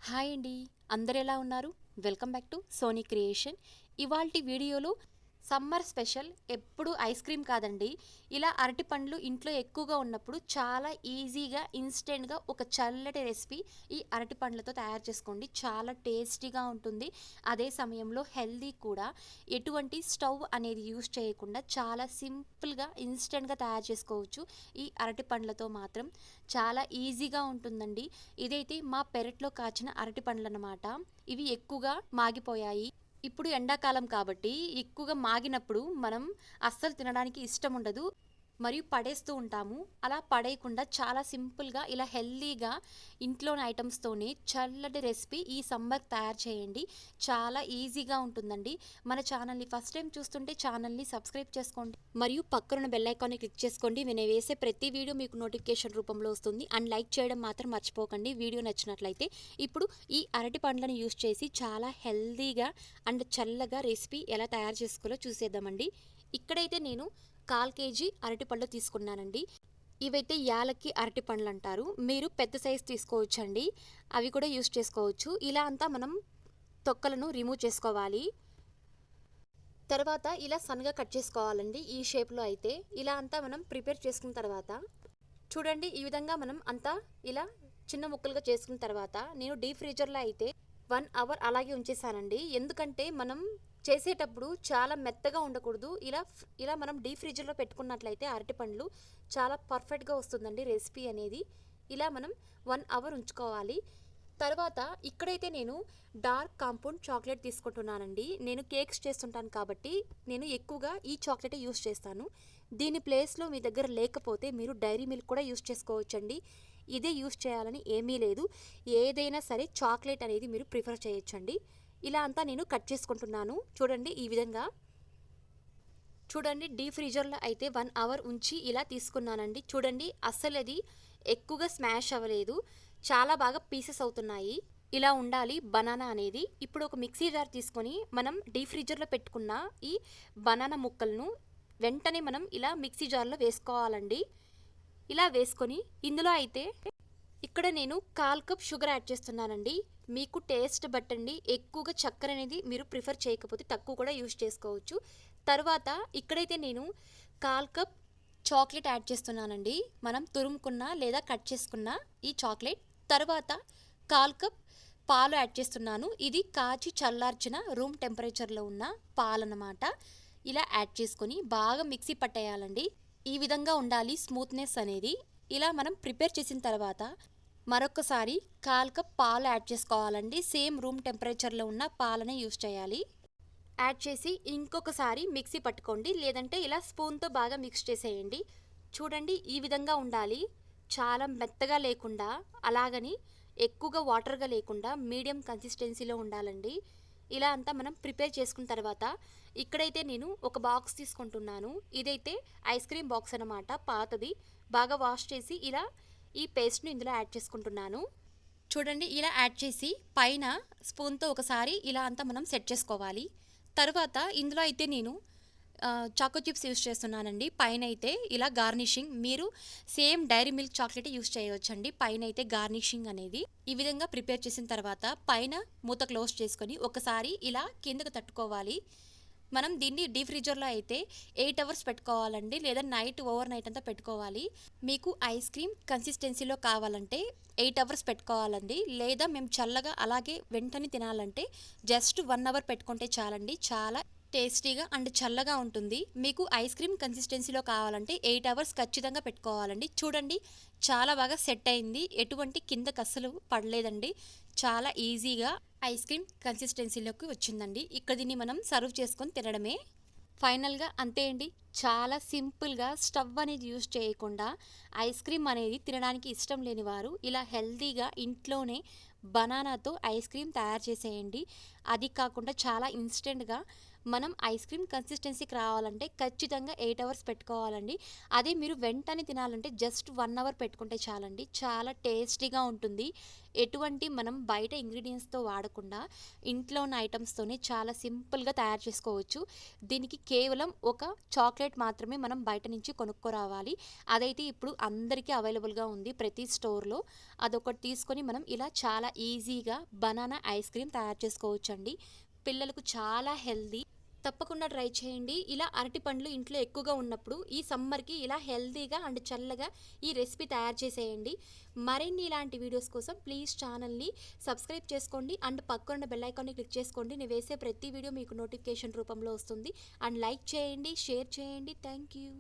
Hi అండి. అందరు ఎలా ఉన్నారు? Welcome back to Sony creation. ఇవాల్టి వీడియోలో సమ్మర్ స్పెషల్ ఎప్పుడు ఐస్ క్రీమ్ కాదండి. ఇలా అరటి పండ్లు ఇంట్లో ఎక్కువగా ఉన్నప్పుడు చాలా ఈజీగా ఇన్స్టెంట్గా ఒక చల్లటి రెసిపీ ఈ అరటి పండ్లతో తయారు చేసుకోండి. చాలా టేస్టీగా ఉంటుంది. అదే సమయంలో హెల్దీ కూడా. ఎటువంటి స్టవ్ అనేది యూస్ చేయకుండా చాలా సింపుల్గా ఇన్స్టెంట్గా తయారు చేసుకోవచ్చు. ఈ అరటి పండ్లతో మాత్రం చాలా ఈజీగా ఉంటుందండి. ఇదైతే మా పెరట్లో కాచిన అరటి పండ్లు అన్నమాట. ఇవి ఎక్కువగా మాగిపోయాయి. ఇప్పుడు ఎండాకాలం కాబట్టి ఎక్కువగా మాగినప్పుడు మనం అస్సలు తినడానికి ఇష్టం ఉండదు, మరియు పడేస్తూ ఉంటాము. అలా పడేయకుండా చాలా సింపుల్గా ఇలా హెల్తీగా ఇంట్లోని ఐటమ్స్తోనే చల్లటి రెసిపీ ఈ సమ్మర్ తయారు చేయండి. చాలా ఈజీగా ఉంటుందండి. మన ఛానల్ని ఫస్ట్ టైం చూస్తుంటే ఛానల్ని సబ్స్క్రైబ్ చేసుకోండి, మరియు పక్కనున్న బెల్ ఐకాన్ని క్లిక్ చేసుకోండి. నేను వేసే ప్రతి వీడియో మీకు నోటిఫికేషన్ రూపంలో వస్తుంది. అండ్ లైక్ చేయడం మాత్రం మర్చిపోకండి వీడియో నచ్చినట్లయితే. ఇప్పుడు ఈ అరటి పండ్లను యూస్ చేసి చాలా హెల్తీగా అండ్ చల్లగా రెసిపీ ఎలా తయారు చేసుకోవాలో చూసేద్దామండి. ఇక్కడైతే నేను 1/4 కేజీ అరటిపళ్ళు తీసుకున్నానండి. ఇవైతే యాలక్కి అరటి పండ్లు అంటారు. మీరు పెద్ద సైజు తీసుకోవచ్చండి, అవి కూడా యూస్ చేసుకోవచ్చు. ఇలా అంతా మనం తొక్కలను రిమూవ్ చేసుకోవాలి. తర్వాత ఇలా సన్నగా కట్ చేసుకోవాలండి. ఈ షేప్లో అయితే ఇలా అంతా మనం ప్రిపేర్ చేసుకున్న తర్వాత చూడండి, ఈ విధంగా మనం అంతా ఇలా చిన్న ముక్కలుగా చేసుకున్న తర్వాత నేను డీప్ ఫ్రీజర్లో అయితే 1 అవర్ అలాగే ఉంచేసానండి. ఎందుకంటే మనం చేసేటప్పుడు చాలా మెత్తగా ఉండకూడదు. ఇలా మనం డీప్ ఫ్రిడ్జ్లో పెట్టుకున్నట్లయితే అరటిపండ్లు చాలా పర్ఫెక్ట్గా వస్తుందండి రెసిపీ అనేది. ఇలా మనం 1 అవర్ ఉంచుకోవాలి. తర్వాత ఇక్కడైతే నేను డార్క్ కాంపౌండ్ చాక్లెట్ తీసుకుంటున్నానండి. నేను కేక్స్ చేస్తుంటాను కాబట్టి నేను ఎక్కువగా ఈ చాక్లెటే యూస్ చేస్తాను. దీని ప్లేస్లో మీ దగ్గర లేకపోతే మీరు డైరీ మిల్క్ కూడా యూస్ చేసుకోవచ్చండి. ఇదే యూస్ చేయాలని ఏమీ లేదు. ఏదైనా సరే చాక్లెట్ అనేది మీరు ప్రిఫర్ చేయొచ్చండి. ఇలా అంతా నేను కట్ చేసుకుంటున్నాను. చూడండి, ఈ విధంగా చూడండి. డీప్ ఫ్రీజర్లో అయితే 1 అవర్ ఉంచి ఇలా తీసుకున్నానండి. చూడండి, అస్సలు అది ఎక్కువగా స్మాష్ అవ్వలేదు, చాలా బాగా పీసెస్ అవుతున్నాయి. ఇలా ఉండాలి బనానా అనేది. ఇప్పుడు ఒక మిక్సీ జార్ తీసుకొని మనం డీప్ ఫ్రీజర్లో పెట్టుకున్న ఈ బనానా ముక్కలను వెంటనే మనం ఇలా మిక్సీ జార్లో వేసుకోవాలండి. ఇలా వేసుకొని ఇందులో అయితే ఇక్కడ నేను 1/4 కప్ షుగర్ యాడ్ చేస్తున్నానండి. మీకు టేస్ట్ బట్టండి. ఎక్కువగా చక్కెర అనేది మీరు ప్రిఫర్ చేయకపోతే తక్కువ కూడా యూస్ చేసుకోవచ్చు. తర్వాత ఇక్కడైతే నేను 1/4 కప్ చాక్లెట్ యాడ్ చేస్తున్నానండి. మనం తురుముకున్న లేదా కట్ చేసుకున్న ఈ చాక్లెట్. తర్వాత 1/4 కప్ పాలు యాడ్ చేస్తున్నాను. ఇది కాచి చల్లార్చిన రూమ్ టెంపరేచర్లో ఉన్న పాలన్నమాట. ఇలా యాడ్ చేసుకొని బాగా మిక్సీ పట్టేయాలండి. ఈ విధంగా ఉండాలి స్మూత్నెస్ అనేది. ఇలా మనం ప్రిపేర్ చేసిన తర్వాత మరొకసారి 1/4 కప్ పాలు యాడ్ చేసుకోవాలండి. సేమ్ రూమ్ టెంపరేచర్లో ఉన్న పాలనే యూస్ చేయాలి. యాడ్ చేసి ఇంకొకసారి మిక్సీ పట్టుకోండి, లేదంటే ఇలా స్పూన్తో బాగా మిక్స్ చేసేయండి. చూడండి, ఈ విధంగా ఉండాలి. చాలా మెత్తగా లేకుండా, అలాగని ఎక్కువగా వాటర్గా లేకుండా మీడియం కన్సిస్టెన్సీలో ఉండాలండి. ఇలా అంతా మనం ప్రిపేర్ చేసుకున్న తర్వాత ఇక్కడైతే నేను ఒక బాక్స్ తీసుకుంటున్నాను. ఇదైతే ఐస్ క్రీమ్ బాక్స్ అన్నమాట, పాతది. బాగా వాష్ చేసి ఇలా ఈ పేస్ట్ను ఇందులో యాడ్ చేసుకుంటున్నాను. చూడండి, ఇలా యాడ్ చేసి పైన స్పూన్తో ఒకసారి ఇలా అంతా మనం సెట్ చేసుకోవాలి. తర్వాత ఇందులో అయితే నేను చాకో చిప్స్ యూస్ చేస్తున్నానండి. పైన అయితే ఇలా గార్నిషింగ్, మీరు same Dairy Milk chocolate use చేయవచ్చండి. పైన అయితే గార్నిషింగ్ అనేది ఈ విధంగా ప్రిపేర్ చేసిన తర్వాత పైన మూత క్లోజ్ చేసుకొని ఒకసారి ఇలా కిందకు తట్టుకోవాలి. మనం దీన్ని డీప్ ఫ్రీజర్లో అయితే 8 అవర్స్ పెట్టుకోవాలండి, లేదా ఓవర్ నైట్ అంతా పెట్టుకోవాలి. మీకు ఐస్ క్రీమ్ కన్సిస్టెన్సీలో కావాలంటే 8 అవర్స్ పెట్టుకోవాలండి. లేదా మేము చల్లగా అలాగే వెంటనే తినాలంటే జస్ట్ 1 అవర్ పెట్టుకుంటే చాలండి. చాలా టేస్టీగా అండ్ చల్లగా ఉంటుంది. మీకు ఐస్ క్రీమ్ కన్సిస్టెన్సీలో కావాలంటే 8 అవర్స్ ఖచ్చితంగా పెట్టుకోవాలండి. చూడండి, చాలా బాగా సెట్ అయింది. ఎటువంటి కిందకి అస్సలు పడలేదండి. చాలా ఈజీగా ఐస్ క్రీమ్ కన్సిస్టెన్సీలోకి వచ్చిందండి. ఇక్కడ దీన్ని మనం సర్వ్ చేసుకొని తినడమే. ఫైనల్గా అంతే అండి. చాలా సింపుల్గా స్టవ్ అనేది యూస్ చేయకుండా ఐస్ క్రీమ్ అనేది తినడానికి ఇష్టం లేని వారు ఇలా హెల్తీగా ఇంట్లోనే బనానాతో ఐస్ క్రీమ్ తయారు చేసేయండి. అది కాకుండా చాలా ఇన్స్టెంట్గా మనం ఐస్ క్రీమ్ కన్సిస్టెన్సీకి రావాలంటే ఖచ్చితంగా 8 అవర్స్ పెట్టుకోవాలండి. అదే మీరు వెంటనే తినాలంటే జస్ట్ 1 అవర్ పెట్టుకుంటే చాలండి. చాలా టేస్టీగా ఉంటుంది. ఎటువంటి మనం బయట ఇంగ్రీడియంట్స్‌తో వాడకుండా ఇంట్లో ఉన్న ఐటెమ్స్‌తోనే చాలా సింపుల్‌గా తయారు చేసుకోవచ్చు. దీనికి కేవలం ఒక చాక్లెట్ మాత్రమే మనం బయట నుంచి కొనుక్కోరావాలి. అదైతే ఇప్పుడు అందరికీ అవైలబుల్‌గా ఉంది ప్రతి స్టోర్‌లో. అదొకటి తీసుకొని మనం ఇలా చాలా ఈజీగా బనానా ఐస్ క్రీమ్ తయారు చేసుకోవచ్చండి. పిల్లలకు చాలా హెల్తీ. తప్పకుండా ట్రై చేయండి. ఇలా అరటి పండ్లు ఇంట్లో ఎక్కువగా ఉన్నప్పుడు ఈ సమ్మర్‌కి ఇలా హెల్తీగా అండ్ చల్లగా ఈ రెసిపీ తయారు చేసేయండి. మరిన్ని ఇలాంటి వీడియోస్ కోసం ప్లీజ్ ఛానల్‌ని సబ్స్క్రైబ్ చేసుకోండి అండ్ పక్కనున్న బెల్ ఐకాన్‌ని క్లిక్ చేసుకోండి. నేను వేసే ప్రతి వీడియో మీకు నోటిఫికేషన్ రూపంలో వస్తుంది. అండ్ లైక్ చేయండి, షేర్ చేయండి. Thank you.